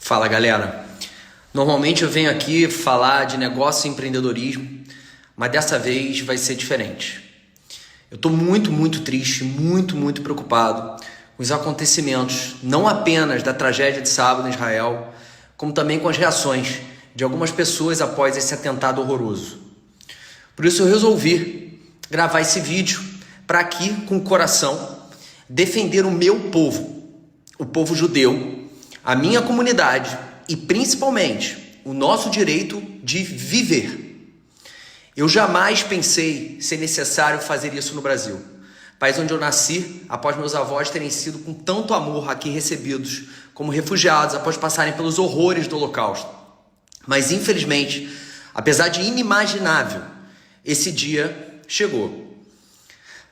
Fala, galera. Normalmente eu venho aqui falar de negócio e empreendedorismo, mas dessa vez vai ser diferente. Eu estou muito triste, muito preocupado com os acontecimentos, não apenas da tragédia de sábado em Israel, como também com as reações de algumas pessoas após esse atentado horroroso. Por isso eu resolvi gravar esse vídeo para aqui, com o coração, defender o meu povo, o povo judeu, a minha comunidade e principalmente o nosso direito de viver. Eu jamais pensei ser necessário fazer isso no Brasil, país onde eu nasci após meus avós terem sido com tanto amor aqui recebidos como refugiados após passarem pelos horrores do Holocausto. Mas infelizmente, apesar de inimaginável, esse dia chegou.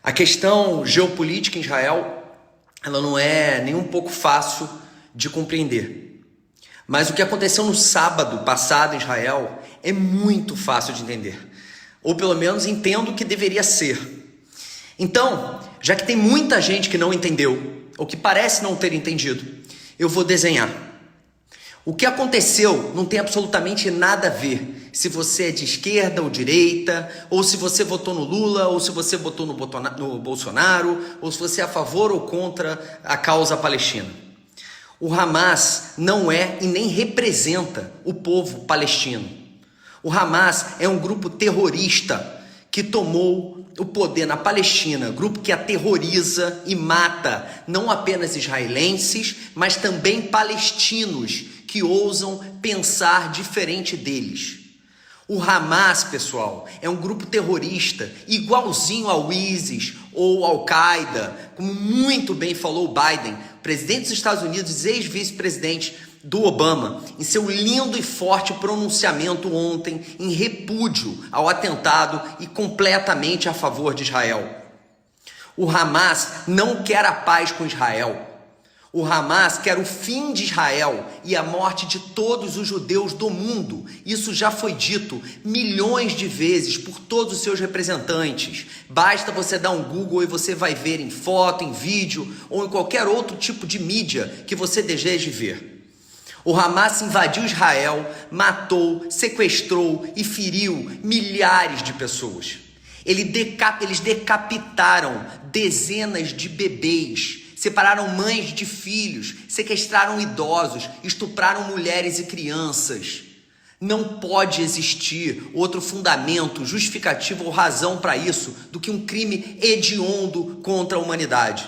A questão geopolítica em Israel, ela não é nem um pouco fácil de compreender. Mas o que aconteceu no sábado passado em Israel é muito fácil de entender. Ou pelo menos entendo que deveria ser. Então, já que tem muita gente que não entendeu, ou que parece não ter entendido, eu vou desenhar. O que aconteceu não tem absolutamente nada a ver se você é de esquerda ou direita, ou se você votou no Lula, ou se você votou no Bolsonaro, ou se você é a favor ou contra a causa palestina. O Hamas não é e nem representa o povo palestino. O Hamas é um grupo terrorista que tomou o poder na Palestina, grupo que aterroriza e mata não apenas israelenses, mas também palestinos que ousam pensar diferente deles. O Hamas, pessoal, é um grupo terrorista igualzinho ao ISIS ou ao Al-Qaeda, como muito bem falou o Biden, presidente dos Estados Unidos e ex-vice-presidente do Obama, em seu lindo e forte pronunciamento ontem em repúdio ao atentado e completamente a favor de Israel. O Hamas não quer a paz com Israel. O Hamas quer o fim de Israel e a morte de todos os judeus do mundo. Isso já foi dito milhões de vezes por todos os seus representantes. Basta você dar um Google e você vai ver em foto, em vídeo ou em qualquer outro tipo de mídia que você deseje ver. O Hamas invadiu Israel, matou, sequestrou e feriu milhares de pessoas. Eles decapitaram dezenas de bebês, separaram mães de filhos, sequestraram idosos, estupraram mulheres e crianças. Não pode existir outro fundamento, justificativo ou razão para isso do que um crime hediondo contra a humanidade.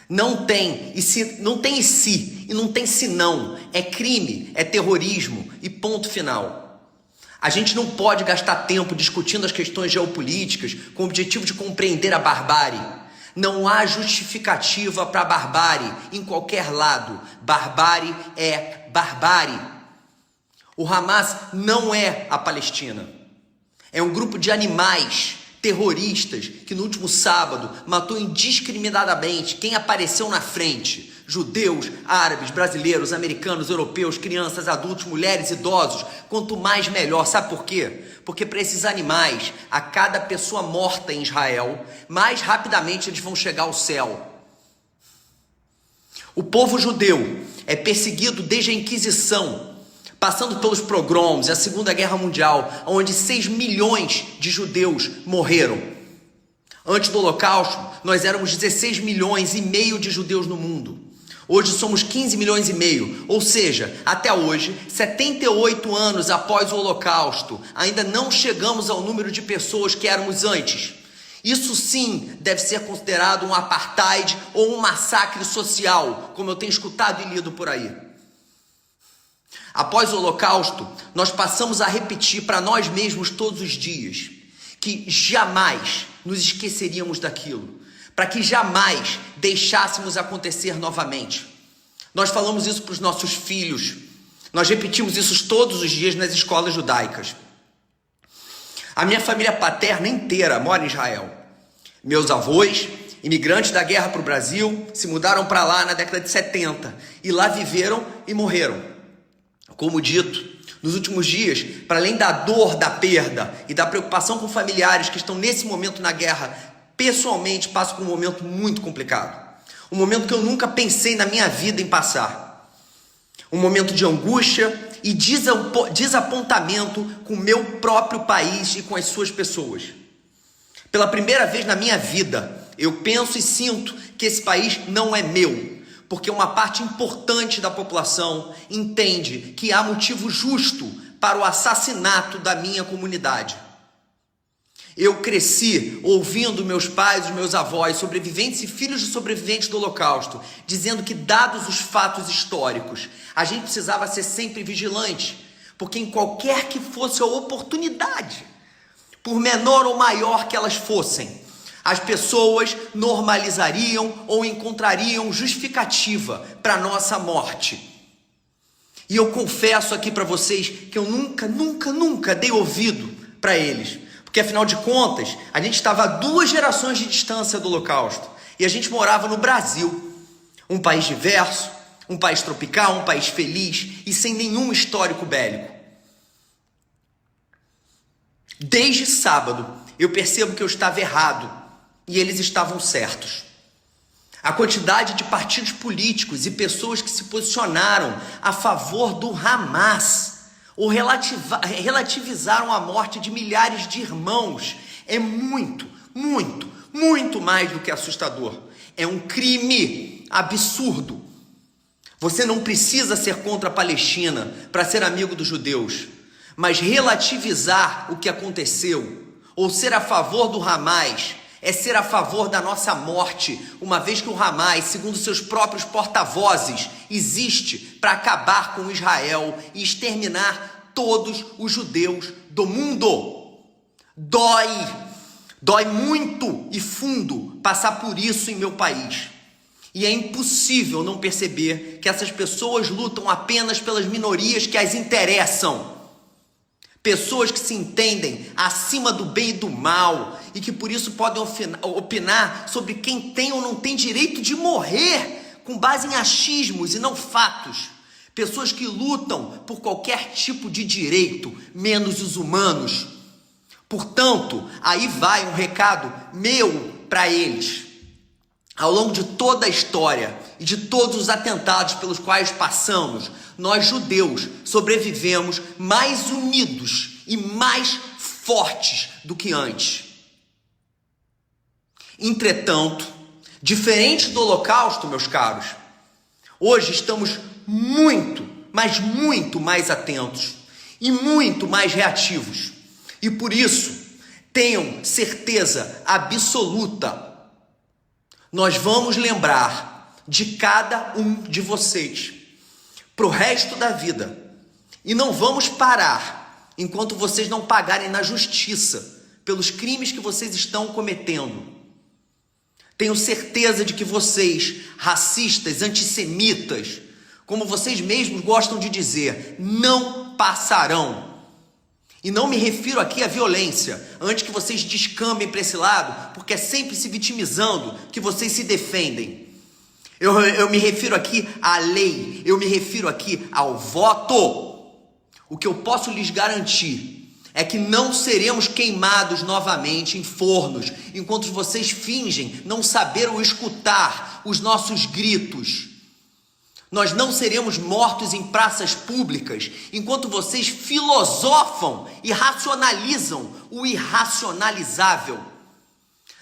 Não tem e se não tem senão. É crime, é terrorismo e ponto final. A gente não pode gastar tempo discutindo as questões geopolíticas com o objetivo de compreender a barbárie. Não há justificativa para a barbárie em qualquer lado. Barbárie é barbárie. O Hamas não é a Palestina. É um grupo de animais terroristas que no último sábado matou indiscriminadamente quem apareceu na frente. Judeus, árabes, brasileiros, americanos, europeus, crianças, adultos, mulheres, idosos. Quanto mais melhor. Sabe por quê? Porque para esses animais, a cada pessoa morta em Israel, mais rapidamente eles vão chegar ao céu. O povo judeu é perseguido desde a Inquisição, passando pelos pogroms e a Segunda Guerra Mundial, onde 6 milhões de judeus morreram. Antes do Holocausto, nós éramos 16 milhões e meio de judeus no mundo. Hoje somos 15 milhões e meio, ou seja, até hoje, 78 anos após o Holocausto, ainda não chegamos ao número de pessoas que éramos antes. Isso sim deve ser considerado um apartheid ou um massacre social, como eu tenho escutado e lido por aí. Após o Holocausto, nós passamos a repetir para nós mesmos todos os dias que jamais nos esqueceríamos daquilo, para que jamais deixássemos acontecer novamente. Nós falamos isso para os nossos filhos, nós repetimos isso todos os dias nas escolas judaicas. A minha família paterna inteira mora em Israel. Meus avós, imigrantes da guerra para o Brasil, se mudaram para lá na década de 70 e lá viveram e morreram. Como dito, nos últimos dias, para além da dor, da perda e da preocupação com familiares que estão nesse momento na guerra, pessoalmente passo por um momento muito complicado. Um momento que eu nunca pensei na minha vida em passar. um momento de angústia e desapontamento com o meu próprio país e com as suas pessoas. Pela primeira vez na minha vida, eu penso e sinto que esse país não é meu, porque uma parte importante da população entende que há motivo justo para o assassinato da minha comunidade. Eu cresci ouvindo meus pais, os meus avós, sobreviventes e filhos de sobreviventes do Holocausto, dizendo que, dados os fatos históricos, a gente precisava ser sempre vigilante, porque em qualquer que fosse a oportunidade, por menor ou maior que elas fossem, as pessoas normalizariam ou encontrariam justificativa para a nossa morte. E eu confesso aqui para vocês que eu nunca dei ouvido para eles. Porque afinal de contas, a gente estava a 2 gerações de distância do Holocausto. E a gente morava no Brasil, um país diverso, um país tropical, um país feliz e sem nenhum histórico bélico. Desde sábado, eu percebo que eu estava errado e eles estavam certos. A quantidade de partidos políticos e pessoas que se posicionaram a favor do Hamas ou relativizaram a morte de milhares de irmãos é muito mais do que assustador. É um crime absurdo. Você não precisa ser contra a Palestina para ser amigo dos judeus, mas relativizar o que aconteceu ou ser a favor do Hamas é ser a favor da nossa morte, uma vez que o Hamas, segundo seus próprios porta-vozes, existe para acabar com Israel e exterminar todos os judeus do mundo. Dói muito e fundo passar por isso em meu país. E é impossível não perceber que essas pessoas lutam apenas pelas minorias que as interessam. Pessoas que se entendem acima do bem e do mal e que por isso podem opinar sobre quem tem ou não tem direito de morrer com base em achismos e não fatos. Pessoas que lutam por qualquer tipo de direito, menos os humanos. Portanto, aí vai um recado meu para eles. Ao longo de toda a história e de todos os atentados pelos quais passamos, nós judeus sobrevivemos mais unidos e mais fortes do que antes. Entretanto, diferente do Holocausto, meus caros, hoje estamos muito mais atentos e muito mais reativos. E por isso, tenham certeza absoluta, nós vamos lembrar de cada um de vocês pro resto da vida. E não vamos parar enquanto vocês não pagarem na justiça pelos crimes que vocês estão cometendo. Tenho certeza de que vocês, racistas, antissemitas, como vocês mesmos gostam de dizer, não passarão. E não me refiro aqui à violência, antes que vocês descambem para esse lado, porque é sempre se vitimizando que vocês se defendem. Eu me refiro aqui à lei, eu me refiro aqui ao voto. O que eu posso lhes garantir é que não seremos queimados novamente em fornos, enquanto vocês fingem não saber ou escutar os nossos gritos. Nós não seremos mortos em praças públicas, enquanto vocês filosofam e racionalizam o irracionalizável.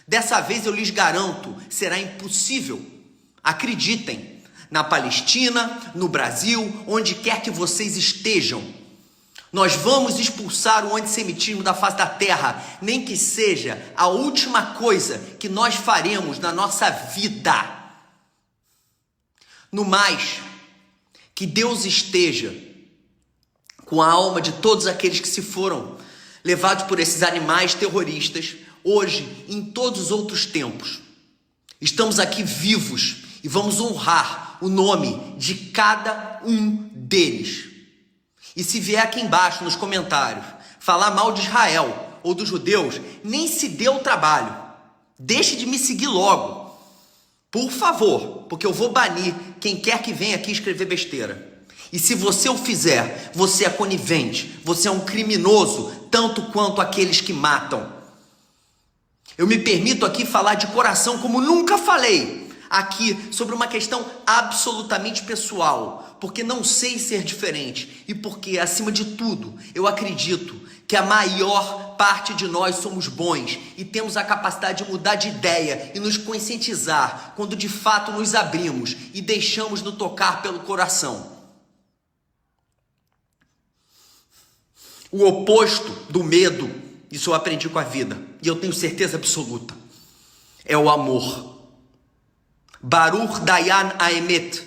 Dessa vez eu lhes garanto, será impossível. Acreditem, na Palestina, no Brasil, onde quer que vocês estejam. Nós vamos expulsar o antissemitismo da face da terra, nem que seja a última coisa que nós faremos na nossa vida. No mais, que Deus esteja com a alma de todos aqueles que se foram levados por esses animais terroristas, hoje e em todos os outros tempos. Estamos aqui vivos e vamos honrar o nome de cada um deles. E se vier aqui embaixo nos comentários falar mal de Israel ou dos judeus, nem se dê o trabalho. Deixe de me seguir logo. Por favor, porque eu vou banir quem quer que venha aqui escrever besteira. E se você o fizer, você é conivente, você é um criminoso, tanto quanto aqueles que matam. Eu me permito aqui falar de coração como nunca falei, aqui sobre uma questão absolutamente pessoal, porque não sei ser diferente e porque, acima de tudo, eu acredito que a maior parte de nós somos bons e temos a capacidade de mudar de ideia e nos conscientizar quando de fato nos abrimos e deixamos nos tocar pelo coração. O oposto do medo, isso eu aprendi com a vida e eu tenho certeza absoluta, é o amor. Baruch Dayan Haemet,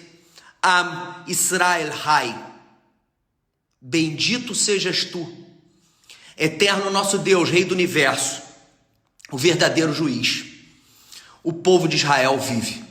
Am Israel Hai. Bendito sejas tu, eterno nosso Deus, Rei do Universo, o verdadeiro juiz. O povo de Israel vive.